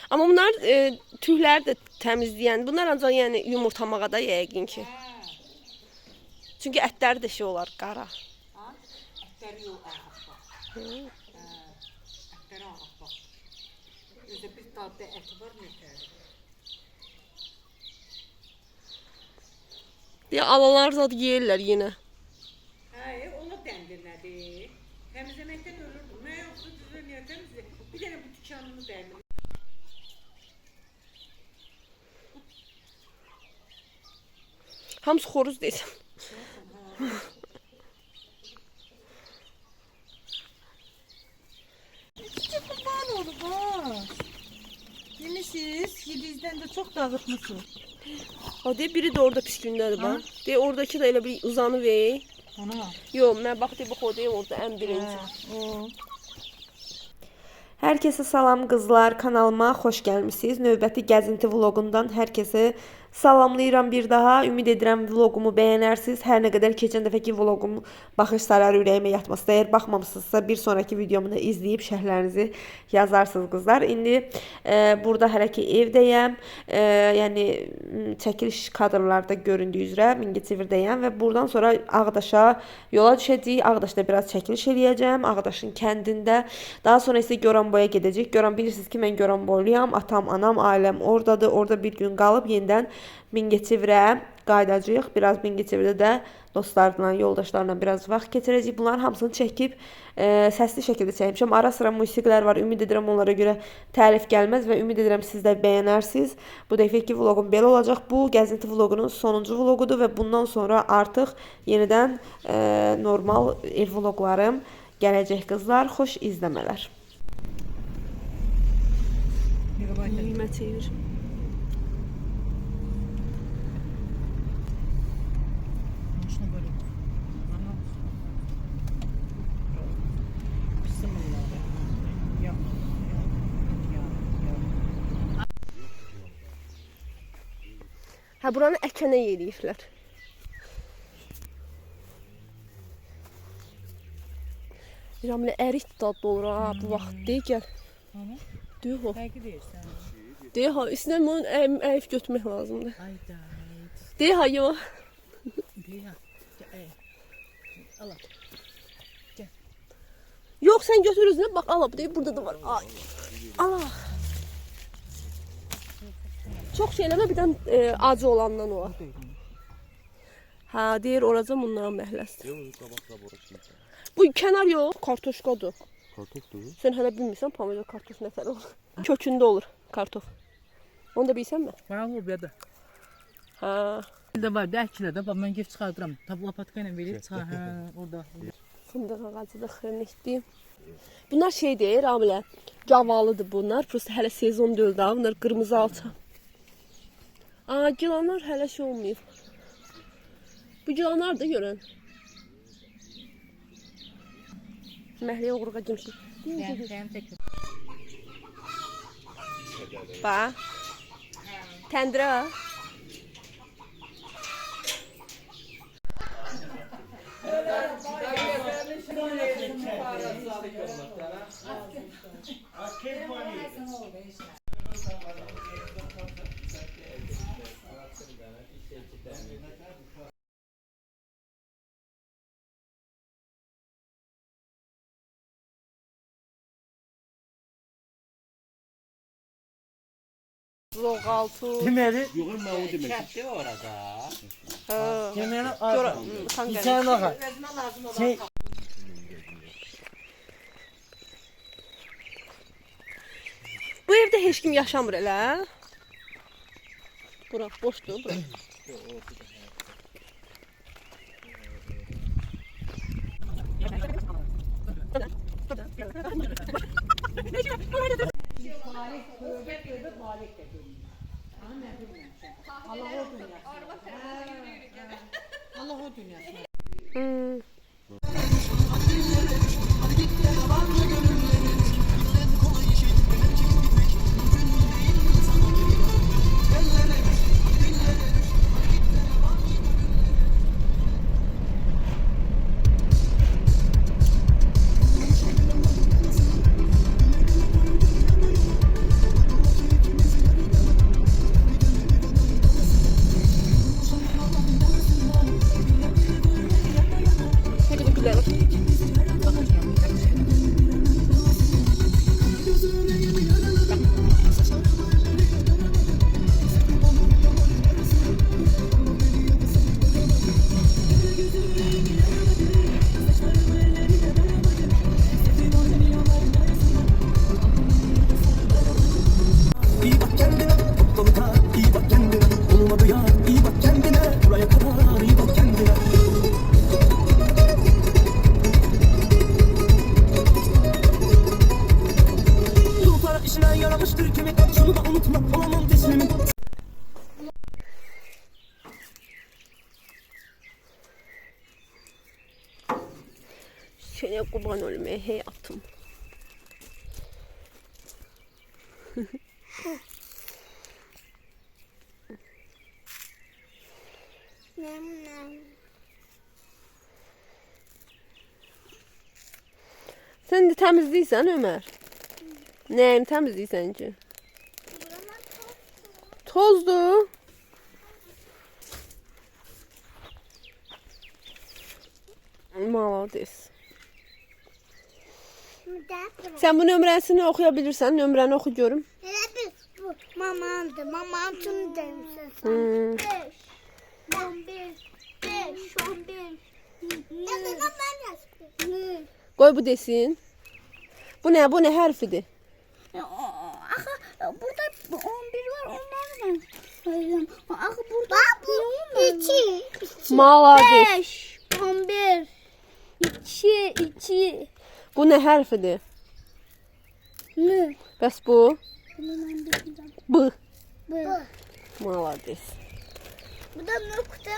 Amma bunlar tüyləri də təmizləyən. Bunlar ancaq yəni yumurtamağa da yəqin ki. Çünki ətləri də şey olar, qara. Ətləri yox, bax. Ətləri ağ, bax. Özdə bir dadda əti var, nətəri. Deyə alalar zad yeyirlər yenə. Ona dəndirlədi. Təmizləməkdən ölürdüm. Nə yoxsa düzə niyə təmizlə? Bir dənə bu dükanını dəymir. Hamısı xoruz deyil. Küçük kurban oldu bak. Yemişiz, yediğinizden de çok dağıtmışsınız. Ha deyə biri də orada pis gündədir bax. Deyə oradakı da elə bir uzanı ver. Ana. Yox, mən bax deyə bax o deyə orada ən birinci. Herkese salam qızlar, kanalıma xoş gəlmisiniz. Növbəti gəzinti vlogundan hər kəsi salamlayıram bir daha. Ümid edirəm vlogumu bəyənərsiniz. Hər nə qədər keçən dəfəki vlogumu baxışları ürəyimə yatması. Əgər baxmamısınızsa bir sonraki videomu da izləyib şərhlərinizi yazarsınız qızlar. İndi burada hələ ki evdəyəm. Yəni çəkiliş kadrlarda göründüyü üzrə Mingəçevirdəyəm və buradan sonra Ağdaşa yola düşəcəyik. Ağdaşda biraz çəkiliş eləyəcəm. Ağdaşın kəndində. Daha sonra isə Goranboya gedəcək. Bilirsiniz ki, mən Goranboyluyam. Atam, anam, ailəm oradadır. Orada bir gün qalıb yenidən Mingəçevirə qayıdacağıq. Biraz Mingəçevirdə də dostlarla, yoldaşlarla biraz vaxt keçirəcəyik. Bunların hamısını çəkib səsli şəkildə çəkmişəm. Ara sıra musiqilər var. Ümid edirəm onlara görə tərif gəlməz və ümid edirəm siz də bəyənərsiniz. Bu dəfəki vloqum belə olacaq. Bu gəzinti vloqunun sonuncu vloqudur və bundan sonra artıq yenidən normal ev vloqlarım gələcək qızlar. Xoş izləmələr. Yemə çevir. Hə, buranı əkənə yeyirlər. Ramlə ərik dadlı olur ha, bu vaxt deyil gəl. Deyil o. Belki değilsen. Deyil ha, üstünə bunun əyif götürmək lazımdır. Ayda. Deyil ha, yox. Değil ha. Allah. Yox, sən götür üzünə, bax, ala, bu deyil, burada da var. Ay. Ala. Çox şey eləmə, bir dən acı olandan o. Hə, deyir, oracam bunların məhləsdir. Bu kənar yox, kartoşkadır. Kartofdur. Sən hələ bilmirsən, pomidor kartof nətər olur. Kökündə olur kartof. Onu da bilsən mi? Bana vur bir de. Hə. Bir de var, dəhkilə də, bax mən gef çıxardıram. Tabi lapatka ilə verib, hə, orada. Fındıq ağacı da xırnıqdır. Bunlar şey deyir, Ramilə, cavalıdır bunlar. Prosta hələ sezon deyil daha, bunlar qırmızı alça. Aa, gilanlar hələ şey olmayıb. Bu gilanlar da görən. Məhliyə uğruğa girmişik. Bax. Təndirə. Zoğaltı. Deməli, Yox, mən o demək. Kətli orada. deməli, Kanka. bir tane daha. Şey, Bu evdə heç kim yaşamır elə. Bura boşdur, bura. Allah o dünyası. ateşine yaramıştır kimi. Şunu da unutma, olamam teslimim. Seni kurban olayım hayatım. Sen de temizliysen Ömer. Neyini temizliysen ki? Tozdu. Malades. Sen bu nömrəsini oxuya bilirsən. Nömrəni oxu görüm. Elə bil bu mamandır. Mamanın tüm demişsin sen. 5, 11, 11. Ne zaman ben yazdım? Qoy bu desin. Bu nə? Bu nə hərfidir? Axı burada 11 var. Onları ben sayıyorum. Axı burada bu 2. Malades. 5, 11, 2. Bu nə hərfidir? Ne? Bəs bu? Bunu ben bilmiyorum. B. Bu. Malades. Bu da nokta.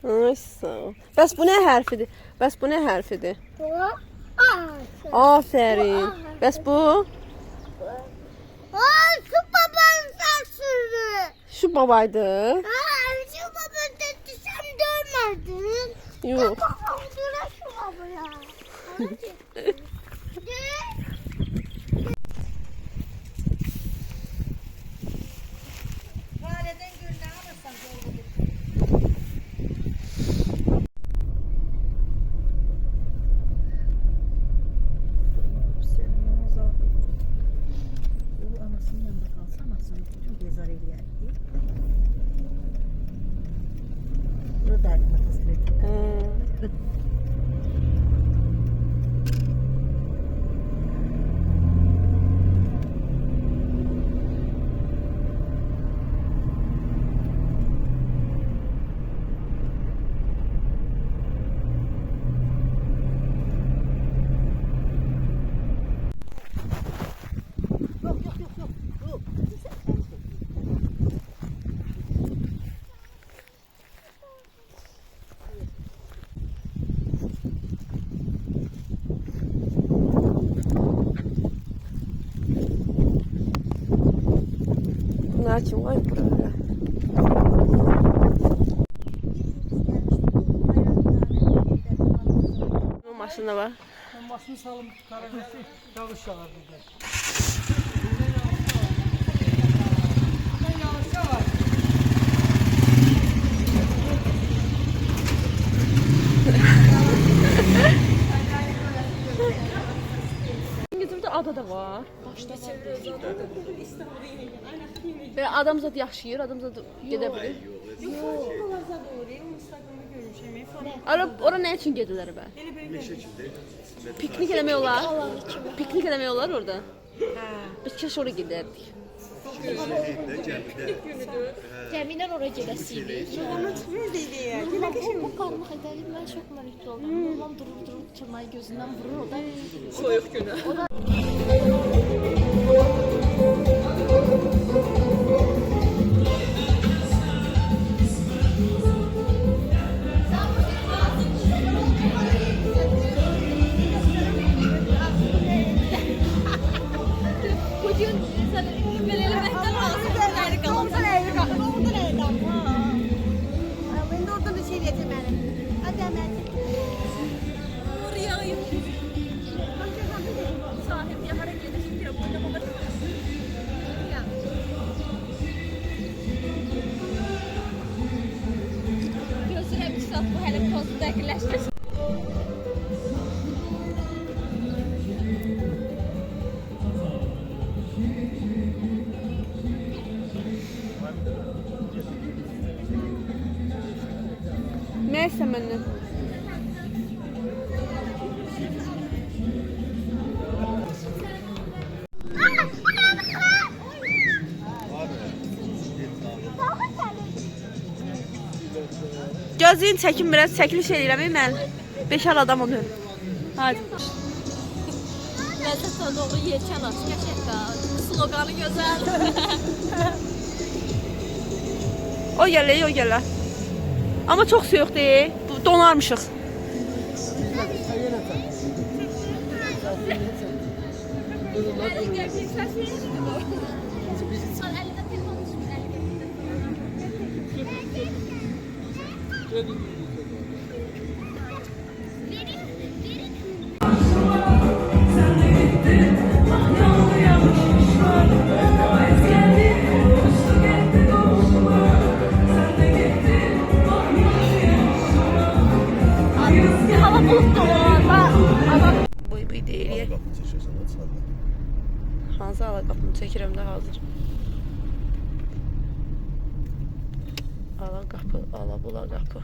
Ay sağ ol. Bəs bu nə hərfidir? Bəs bu nə hərfidir? Bu. Afərin. Bəs bu? Şu babanın saçları. Şu babaydı. Şu baba dedi sen görmedin. Yox. Dur şu babaya. Fareden gönlünü alırsan zorludur. O anasının yanında kalsa anasını bütün gezar eləyərdi. O da makas verdi. Bunlar kim qoyub buraya? Bu maşında var. Ben başını salım karagöz yağış yağar burada. Yağış yağar. İngilizcədə ada da var. Başda var. Belə adam zad yaşayır, adam zad gedə bilir. Ora nə üçün gedirlər bə? Piknik eləmək olar. Piknik eləmək olar orada. Biz keş oraya gedərdik. Cəmilə oraya gedəsiydik. Amma bu qalmaq edəlim, mən çox mərətli oldum. Babam durur, çırmayı gözündən vurur, o da Soyuq günü. bugün sənə belə eləməkdən lazım. Oradan eğri kalk. Oradan eğri kalk. Ben de oradan da şey diyeceğim yani. Hadi hemen. Oraya sahip ya hareket edelim. Oynamalar. Gözünə bir saat bu hələ pozu dəqiqləşdir. Nə istəyirsən məndən? Gözün çəkin biraz, çəkiliş eləyirəm mən. 5 adam onu. Hadi. Ləzzət Sonra doğru yelkən aç. Gerçekten sloganı güzel. O gəlir, o gələr. Amma çox soyuq deyil. Donarmışıq. Sonra əlində telefon tutmuş, hava bulutlu var. Bıy deyil. Hansı ala qapını çəkirəm də hazır. Ala qapı, ala bula qapı.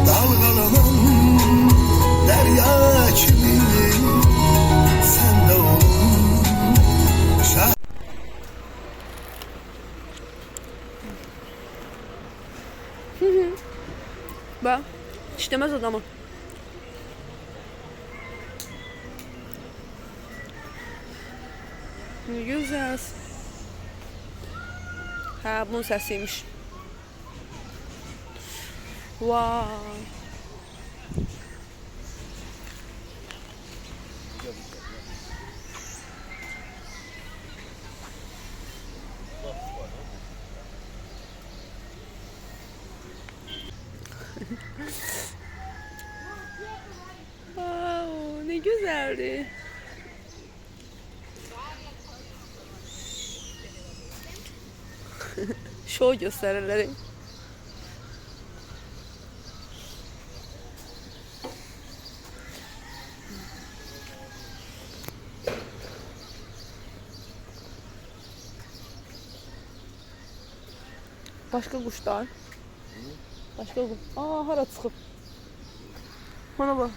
Dalgalanım derya kimi sen de olun. Bax, işləməz adamı. Ne güzel. Ha, bunun səsiymiş. Vay. Wow, ne güzeldi. Şov gösterirler. Başka kuşlar. Başka kuş. Aa, hara çıxıb. Ona bak.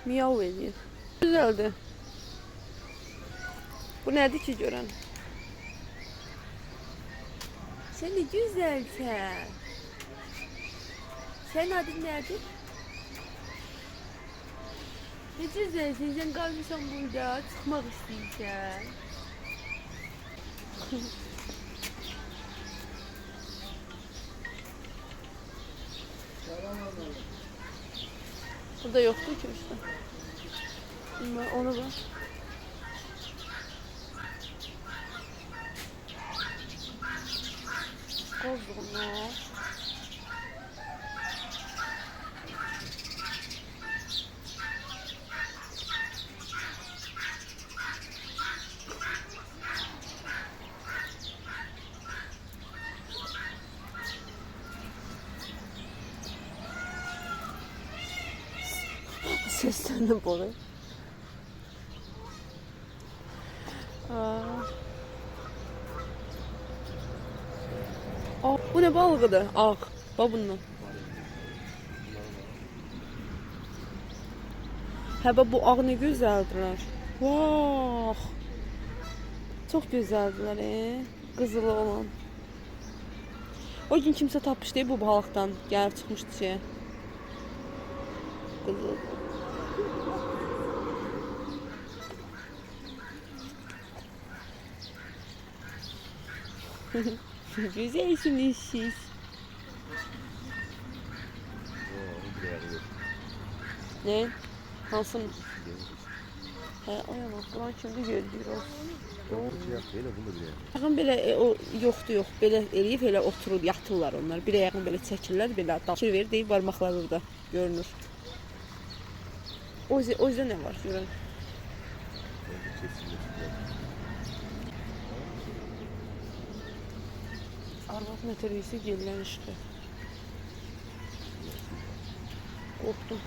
Miyav ediyor. Güzeldi. Bu nedir ki gören? Sen de güzelsen. Senin adın nedir? Ne güzelsin, sen kalmışsan burada, çıkmak istiyorsan. Burada yoktu ki işte. Ona bak. Kozluğunlar. Seslerine boğuyor. Aa, bu ne balığıdır? Ağ. Bak bundan. Hə, bak bu ağ ne güzeldirler. Vah. Çok güzeldiler. Qızılı olan. O gün kimse tapmış değil bu balıktan. Gəlib çıxmışdı şeye. Qızılı. Güzelsiniz siz. Ne? Hansın? He, ayağım buran kimdə gözləyir o. Ayağım belə o yoxdur, yox. Belə eləyib elə oturub yatırlar onlar. Bir ayağım belə çəkirlər, belə daşır verir deyib barmaqlar orada görünür. O yüzden ne var görən? Arvad meteorisi gelən işte. Korktum.